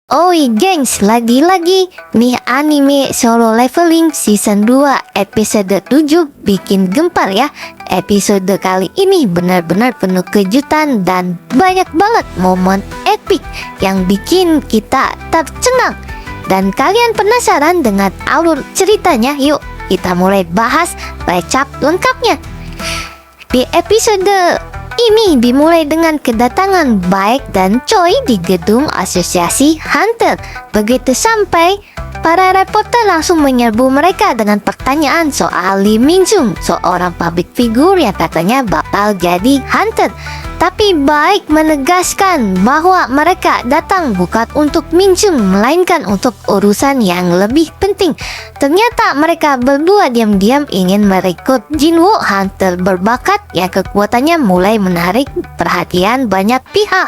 Oi gengs, lagi-lagi nih anime Solo Leveling Season 2 episode 7 bikin gempar ya. Episode kali ini benar-benar penuh kejutan dan banyak banget momen epic yang bikin kita tercengang. Dan kalian penasaran dengan alur ceritanya? Yuk kita mulai bahas recap lengkapnya. Di episode ini dimulai dengan kedatangan Baek dan Choi di gedung asosiasi Hunter. Begitu sampai, para reporter langsung menyerbu mereka dengan pertanyaan soal Lee Min-jung, seorang public figure yang katanya bakal jadi Hunter. Tapi Baek menegaskan bahwa mereka datang bukan untuk Min-jung, melainkan untuk urusan yang lebih penting. Ternyata mereka berdua diam-diam ingin merekrut Jinwoo, Hunter berbakat yang kekuatannya mulai menarik perhatian banyak pihak.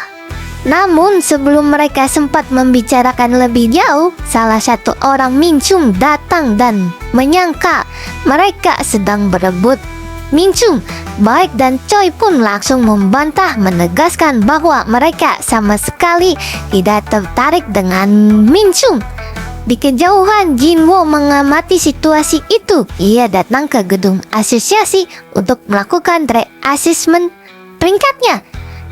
Namun sebelum mereka sempat membicarakan lebih jauh, salah satu orang Min-jung datang dan menyangka mereka sedang berebut Min-jung. Baek dan Choi pun langsung membantah, menegaskan bahwa mereka sama sekali tidak tertarik dengan Min-jung. Di kejauhan, Jinwoo mengamati situasi itu. Ia datang ke gedung asosiasi untuk melakukan reassessment peringkatnya.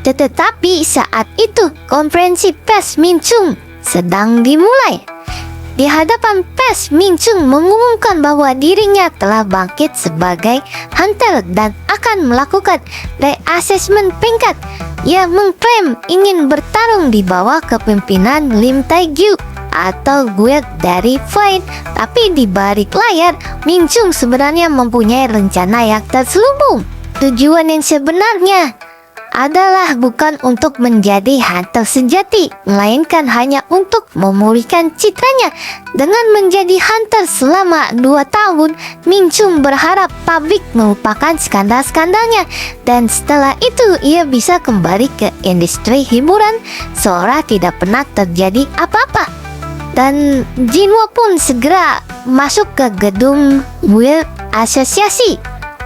Tetapi saat itu konferensi pers Min-jung sedang dimulai. Di hadapan pers, Min-jung mengumumkan bahwa dirinya telah bangkit sebagai Hunter dan akan melakukan reassessment peringkat. Ia mengklaim ingin bertarung di bawah kepemimpinan Lim Tae-gyu atau guild dari Fight. Tapi di balik layar, Min-jung sebenarnya mempunyai rencana yang terselubung. Tujuan yang sebenarnya adalah bukan untuk menjadi Hunter sejati, melainkan hanya untuk memulihkan citranya. Dengan menjadi Hunter selama 2 tahun, Min-jung berharap publik melupakan skandal-skandalnya, dan setelah itu ia bisa kembali ke industri hiburan seolah tidak pernah terjadi apa-apa. Dan Jinwoo pun segera masuk ke gedung guild asosiasi.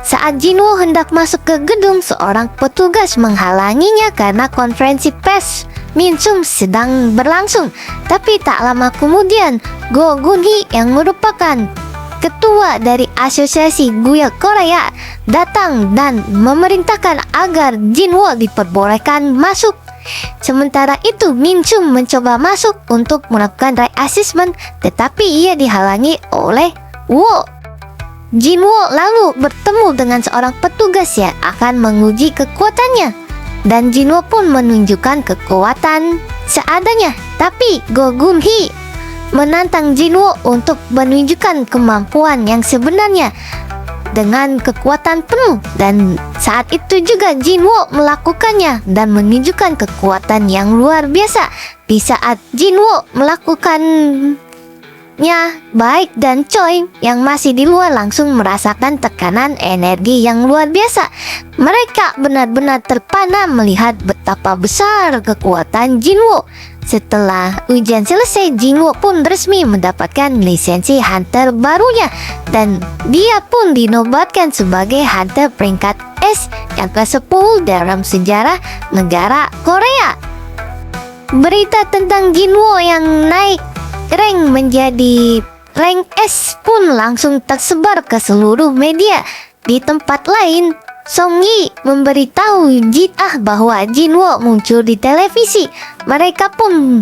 Saat Jinwoo hendak masuk ke gedung, seorang petugas menghalanginya karena konferensi pers Min-jung sedang berlangsung. Tapi tak lama kemudian, Go Gun-hee yang merupakan ketua dari asosiasi guild Korea datang dan memerintahkan agar Jinwoo diperbolehkan masuk. Sementara itu, Min-jung mencoba masuk untuk melakukan reassessment, tetapi ia dihalangi oleh Woo. Jinwoo lalu bertemu dengan seorang petugas yang akan menguji kekuatannya, dan Jinwoo pun menunjukkan kekuatan seadanya. Tapi Go Gun-hee menantang Jinwoo untuk menunjukkan kemampuan yang sebenarnya dengan kekuatan penuh, dan saat itu juga Jinwoo melakukannya dan menunjukkan kekuatan yang luar biasa. Di saat Jinwoo melakukannya, Baek dan Choi yang masih di luar langsung merasakan tekanan energi yang luar biasa. Mereka benar-benar terpana melihat betapa besar kekuatan Jinwoo. Setelah ujian selesai, Jinwoo pun resmi mendapatkan lisensi Hunter barunya, dan dia pun dinobatkan sebagai Hunter peringkat S yang ke-10 dalam sejarah negara Korea. Berita tentang Jinwoo yang naik rank menjadi rank S pun langsung tersebar ke seluruh media. Di tempat lain, Song Yi memberitahu Ji-ah bahwa Jinwoo muncul di televisi. Mereka pun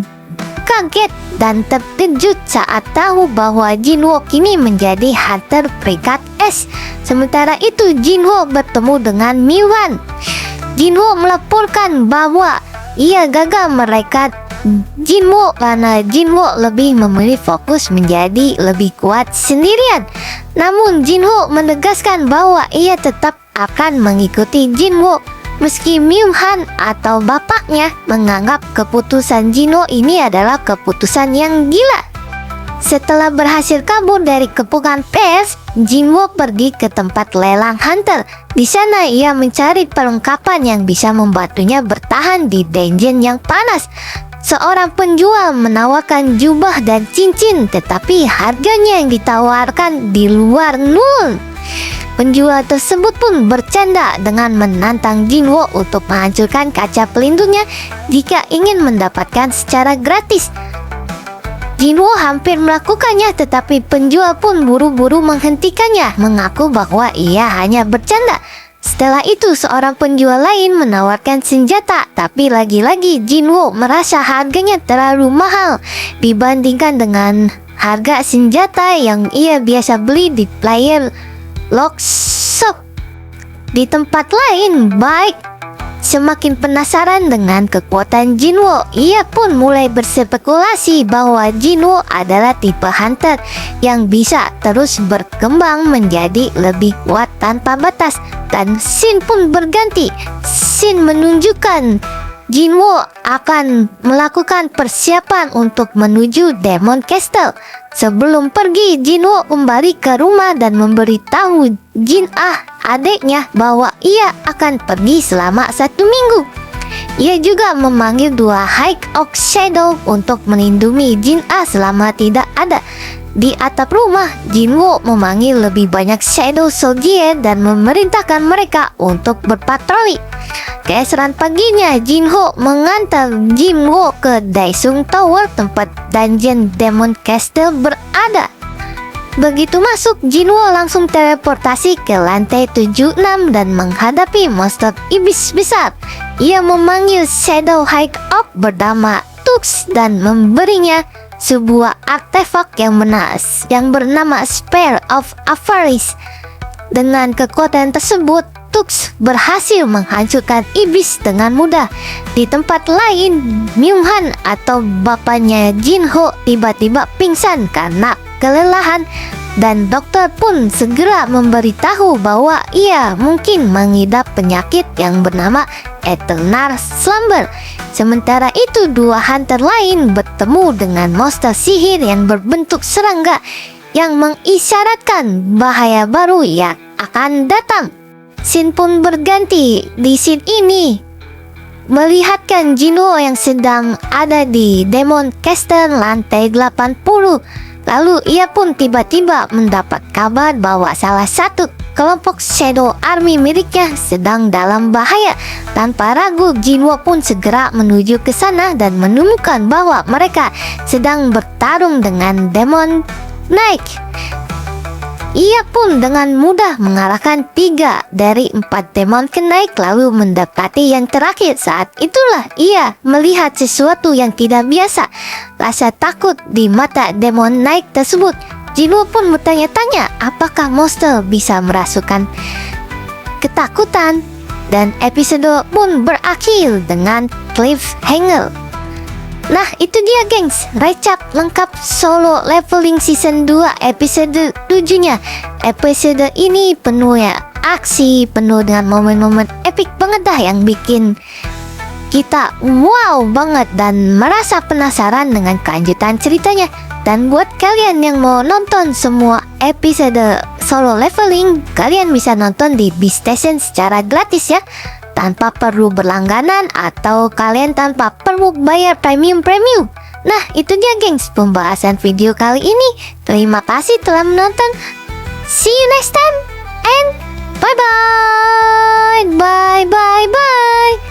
kaget dan terkejut saat tahu bahwa Jinwoo kini menjadi Hunter peringkat S. Sementara itu, Jinwoo bertemu dengan Miwan. Jinwoo melaporkan bahwa ia gagal merekrut Jinwoo karena Jinwoo lebih memilih fokus menjadi lebih kuat sendirian. Namun Jinwoo menegaskan bahwa ia tetap akan mengikuti Jinwoo meski Myung-han atau bapaknya menganggap keputusan Jinwoo ini adalah keputusan yang gila. Setelah berhasil kabur dari kepungan pers, Jinwoo pergi ke tempat lelang Hunter. Di sana ia mencari perlengkapan yang bisa membantunya bertahan di dungeon yang panas. Seorang penjual menawarkan jubah dan cincin, tetapi harganya yang ditawarkan di luar nol. Penjual tersebut pun bercanda dengan menantang Jinwoo untuk menghancurkan kaca pelindungnya jika ingin mendapatkan secara gratis. Jinwoo hampir melakukannya, tetapi penjual pun buru-buru menghentikannya, mengaku bahwa ia hanya bercanda. Setelah itu seorang penjual lain menawarkan senjata, tapi lagi-lagi Jinwoo merasa harganya terlalu mahal dibandingkan dengan harga senjata yang ia biasa beli di player lock shop di tempat lain. Semakin penasaran dengan kekuatan Jinwoo, ia pun mulai berspekulasi bahwa Jinwoo adalah tipe hunter yang bisa terus berkembang menjadi lebih kuat tanpa batas. Dan scene pun berganti. Scene menunjukkan Jinwoo akan melakukan persiapan untuk menuju Demon Castle. Sebelum pergi, Jinwoo kembali ke rumah dan memberitahu Jin-ah, adiknya, bahwa ia akan pergi selama 1 minggu. Ia juga memanggil 2 High Oak Shadow untuk melindungi Jin-ah selama tidak ada. Di atap rumah, Jinwoo memanggil lebih banyak Shadow Soldier dan memerintahkan mereka untuk berpatroli. Keesokan paginya, Jinwoo mengantar Jinwoo ke Daesung Tower, tempat dungeon Demon Castle berada. Begitu masuk, Jinwoo langsung teleportasi ke lantai 76 dan menghadapi monster iblis besar. Ia memanggil Shadow High Oak bernama Tux dan memberinya sebuah artefak yang menaas yang bernama Spear of Avaris. Dengan kekuatan tersebut, Tux berhasil menghancurkan iblis dengan mudah. Di tempat lain, Myunghan atau bapaknya Jinho tiba-tiba pingsan karena kelelahan, dan dokter pun segera memberitahu bahwa ia mungkin mengidap penyakit yang bernama Eternal Slumber. Sementara itu, 2 hunter lain bertemu dengan monster sihir yang berbentuk serangga yang mengisyaratkan bahaya baru yang akan datang. Scene pun berganti. Di scene ini melihatkan Jinwoo yang sedang ada di Demon Castle lantai 80. Lalu ia pun tiba-tiba mendapat kabar bahwa salah satu kelompok Shadow Army miliknya sedang dalam bahaya. Tanpa ragu, Jinwoo pun segera menuju ke sana dan menemukan bahwa mereka sedang bertarung dengan Demon Knight. Ia pun dengan mudah mengalahkan 3 dari 4 Demon Knight lalu mendekati yang terakhir. Saat itulah ia melihat sesuatu yang tidak biasa. Rasa takut di mata Demon Knight tersebut. Jinwoo pun bertanya-tanya apakah monster bisa merasukan ketakutan. Dan episode pun berakhir dengan cliffhanger. Nah, itu dia gengs, recap lengkap Solo Leveling Season 2 episode 7-nya. Episode ini penuh ya aksi, penuh dengan momen-momen epic banget dah yang bikin kita wow banget dan merasa penasaran dengan kelanjutan ceritanya. Dan buat kalian yang mau nonton semua episode Solo Leveling, kalian bisa nonton di Beastation secara gratis ya, tanpa perlu berlangganan atau kalian tanpa perlu bayar premium. Nah, itu dia gengs pembahasan video kali ini. Terima kasih telah menonton. See you next time and bye bye.